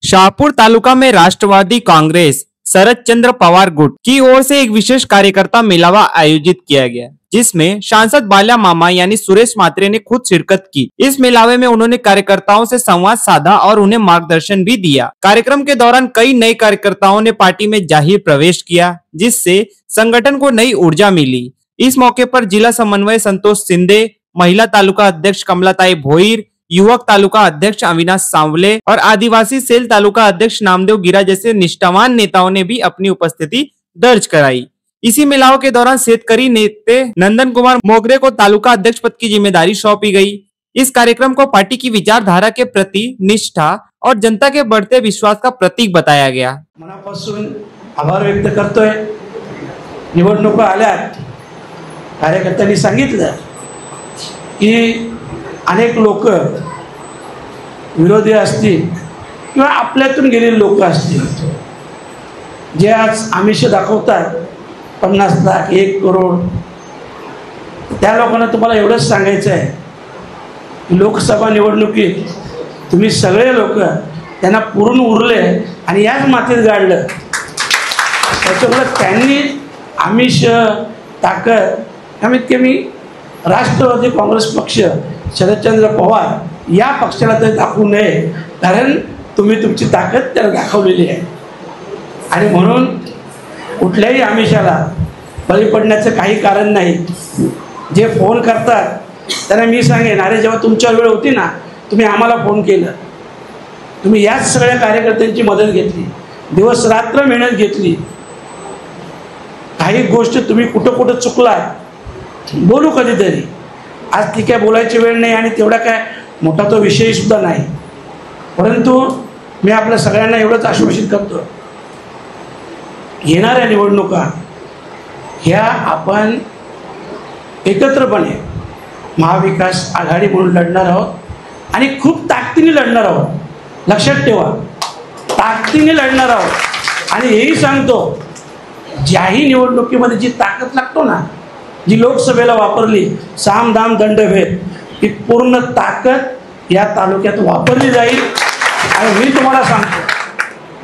शाहपुर तालुका में राष्ट्रवादी कांग्रेस शरद चंद्र पवार गुट की ओर से एक विशेष कार्यकर्ता मेलावा आयोजित किया गया, जिसमें सांसद बाल्या मामा यानी सुरेश मात्रे ने खुद शिरकत की। इस मेलावे में उन्होंने कार्यकर्ताओं से संवाद साधा और उन्हें मार्गदर्शन भी दिया। कार्यक्रम के दौरान कई नए कार्यकर्ताओं ने पार्टी में जाहिर प्रवेश किया, जिससे संगठन को नई ऊर्जा मिली। इस मौके पर जिला समन्वय संतोष सिंधे, महिला तालुका अध्यक्ष कमलाताई भोईर, युवक तालुका अध्यक्ष अविनाश सांवले और आदिवासी सेल तालुका अध्यक्ष नामदेव गिरा जैसे निष्ठावान नेताओं ने भी अपनी उपस्थिति दर्ज कराई। इसी मेलाओं के दौरान शेतकरी नेते नंदन कुमार मोगरे को तालुका अध्यक्ष पद की जिम्मेदारी सौंपी गई। इस कार्यक्रम को पार्टी की विचारधारा के प्रति निष्ठा और जनता के बढ़ते विश्वास का प्रतीक बताया गया। मनापासून आभार व्यक्त करतोय। निवडणुका आल्यात, कार्यकर्त्यांनी सांगितलं की अनेक लोक विरोधी असतील किंवा आपल्यातून गेलेले लोक असतील, जे आज आमिष दाखवतात 50 लाख 1 करोड, त्या लोकांना तुम्हाला एवढंच सांगायचं आहे की लोकसभा निवडणुकीत तुम्ही सगळे लोक त्यांना पुरून उरले आणि याच मातीत गाडलं। त्याच्यामुळे त्यांनी आमिष ताकद कमीत कमी राष्ट्रवादी काँग्रेस पक्ष शरदचंद्र पवार या पक्षाला तर दाखवू नये, कारण तुम्ही तुमची ताकद त्याला दाखवलेली आहे। आणि म्हणून कुठल्याही आमिषाला बळी पडण्याचं काही कारण नाही। जे फोन करतात त्यांना मी सांगेन, अरे जेव्हा तुमच्यावर वेळ होती ना, तुम्ही आम्हाला फोन केलं, तुम्ही याच सगळ्या कार्यकर्त्यांची मदत घेतली, दिवस रात्र मेहनत घेतली। काही गोष्टी तुम्ही कुठं कुठं चुकला, बोलू कधीतरी। आज ती काय बोलायची वेळ नाही आणि तेवढा काय मोठा तो विषय सुद्धा नाही, परंतु मी आपल्या सगळ्यांना एवढंच आश्वासित करतो, येणाऱ्या निवडणुका ह्या आपण एकत्रपणे महाविकास आघाडी म्हणून लढणार आहोत आणि खूप ताकदीने लढणार आहोत। लक्षात ठेवा, ताकदीने लढणार आहोत। आणि हेही सांगतो, ज्याही निवडणुकीमध्ये जी ताकद लागतो ना, जी लोकसभेला वापरली साम दाम दंडभेद, ही पूर्ण ताकद या तालुक्यात वापरली जाईल। आणि मी तुम्हाला सांगतो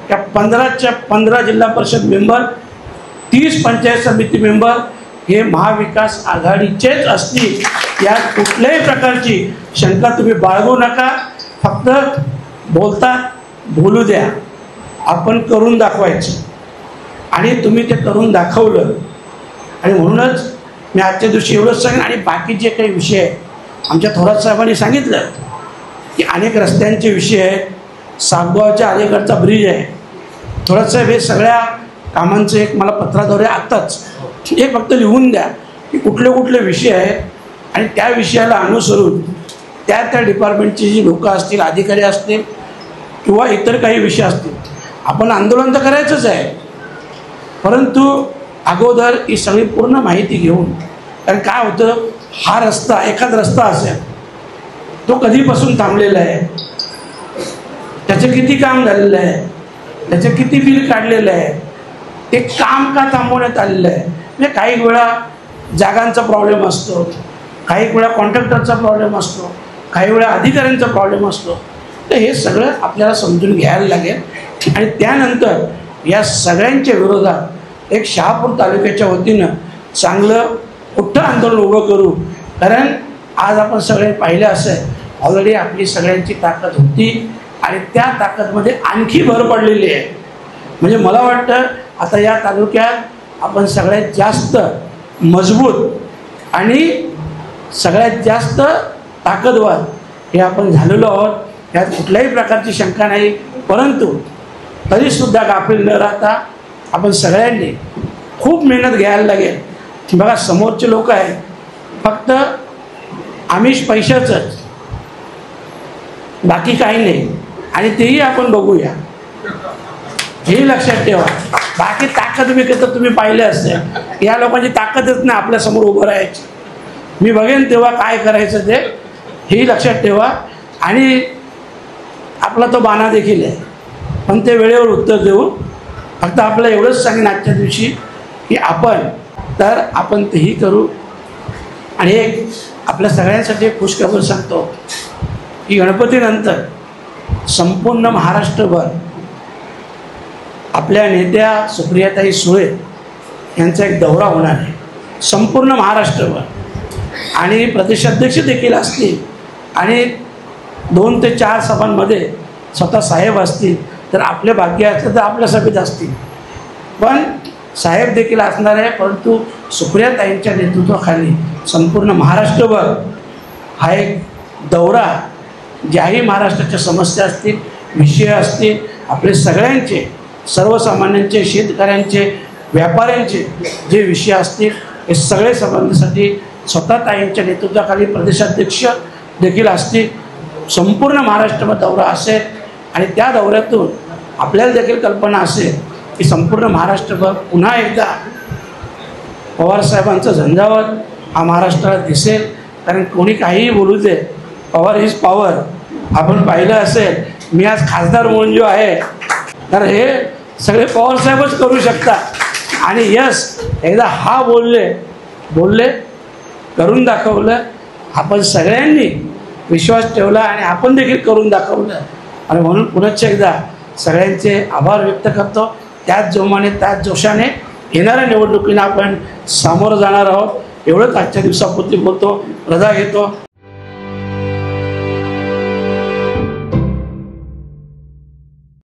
की 15च्या 15 जिल्हा परिषद मेंबर, 30 पंचायत समिती मेंबर हे महाविकास आघाडीचेच असतील, यात कुठल्याही प्रकारची शंका तुम्ही बाळगू नका। फक्त बोलू द्या, आपण करून दाखवायचं आणि तुम्ही ते करून दाखवलं। आणि म्हणूनच मी आजच्या दिवशी एवढंच सांगेन। आणि बाकी जे काही विषय आहेत, आमच्या थोरात साहेबांनी सांगितलं की अनेक रस्त्यांचे विषय आहेत, सापगावच्या अलीकडचा ब्रिज आहे। थोरात साहेब हे सगळ्या कामांचं एक मला पत्राद्वारे आत्ताच हे फक्त लिहून द्या की कुठले कुठले विषय आहेत, आणि त्या विषयाला अनुसरून त्या डिपार्टमेंटची जी लोक असतील, अधिकारी असतील किंवा इतर काही विषय असतील, आपण आंदोलन तर करायचंच आहे, परंतु अगोदर ही सगळी पूर्ण माहिती घेऊन, कारण काय होतं, हा रस्ता एखादा रस्ता असेल, तो कधीपासून थांबलेला आहे, त्याचं किती काम झालेलं आहे, त्याचं किती बिल काढलेलं आहे, ते काम का थांबवण्यात आलेलं आहे। म्हणजे काही वेळा जागांचा प्रॉब्लेम असतो, काही वेळा कॉन्ट्रॅक्टरचा प्रॉब्लेम असतो, काही वेळा अधिकाऱ्यांचा प्रॉब्लेम असतो। तर हे सगळं आपल्याला समजून घ्यायला लागेल। आणि त्यानंतर या सगळ्यांच्या विरोधात एक शहापूर तालुक्याच्या वतीनं चांगलं मोठं आंदोलन उभं करू, कारण आज आपण सगळे पाहिले असेल, ऑलरेडी आपली सगळ्यांची ताकद होती आणि त्या ताकदमध्ये आणखी भर पडलेली आहे। म्हणजे मला वाटतं आता या तालुक्यात आपण सगळ्यात जास्त मजबूत आणि सगळ्यात जास्त ताकदवार हे आपण झालेलो आहोत, यात कुठल्याही प्रकारची शंका नाही। परंतु तरीसुद्धा गाफील न राहता आपण सगळ्यांनी खूप मेहनत घ्यायला लागेल। बघा, समोरचे लोक आहेत फक्त आमिष पैशाचंच, बाकी काही नाही, आणि तेही आपण बघूया, हेही लक्षात ठेवा। बाकी ताकद विकत तुम्ही पाहिले असते, या लोकांची ताकदच नाही आपल्यासमोर उभं राहायची। मी बघेन तेव्हा काय करायचं ते, हेही लक्षात ठेवा। आणि आपला तो बाणा देखील आहे, पण ते वेळेवर उत्तर देऊ। फक्त आपल्याला एवढंच सांगेन आजच्या दिवशी की आपण तेही करू। आणि एक आपल्या सगळ्यांसाठी एक खुशखबर सांगतो की गणपतीनंतर संपूर्ण महाराष्ट्रभर आपल्या नेत्या सुप्रियाताई सुळे यांचा एक दौरा होणार आहे संपूर्ण महाराष्ट्रभर, आणि प्रदेशाध्यक्ष देखील असतील, आणि 2 ते 4 सभांमध्ये स्वतः साहेब असतील. तर आपले भाग्य असतं तर आपल्या सभेत असतील, पण साहेब देखील असणार आहे. परंतु सुप्रियाताईंच्या नेतृत्वाखाली संपूर्ण महाराष्ट्रभर हा एक दौरा, ज्याही महाराष्ट्राच्या समस्या असतील, विषय असतील, आपले सगळ्यांचे, सर्वसामान्यांचे, शेतकऱ्यांचे, व्यापाऱ्यांचे जे विषय असतील, हे सगळे संबंधासाठी स्वतः ताईंच्या नेतृत्वाखाली प्रदेशाध्यक्ष देखील असतील. संपूर्ण महाराष्ट्रावर दौरा असेल, आणि त्या दौऱ्यातून आपल्याला देखील कल्पना असेल की संपूर्ण महाराष्ट्रभर पुन्हा एकदा पवारसाहेबांचं झंझावात हा महाराष्ट्राला दिसेल. कारण कोणी काहीही बोलू दे, पॉवर इज पॉवर. आपण पाहिलं असेल, मी आज खासदार म्हणून जो आहे, तर हे सगळे पवारसाहेबच करू शकतात. आणि यस, एकदा हा बोलले करून दाखवलं. आपण सगळ्यांनी विश्वास ठेवला आणि आपण देखील करून दाखवलं. आणि म्हणून पुनश्च एकदा सगळ्यांचे आभार व्यक्त करतो. त्याच जोमाने, त्याच जोशाने येणाऱ्या निवडणुकीला आपण सामोरं जाणार आहोत. एवढंच आजच्या दिवसापुरती बोलतो. रजा घेतो.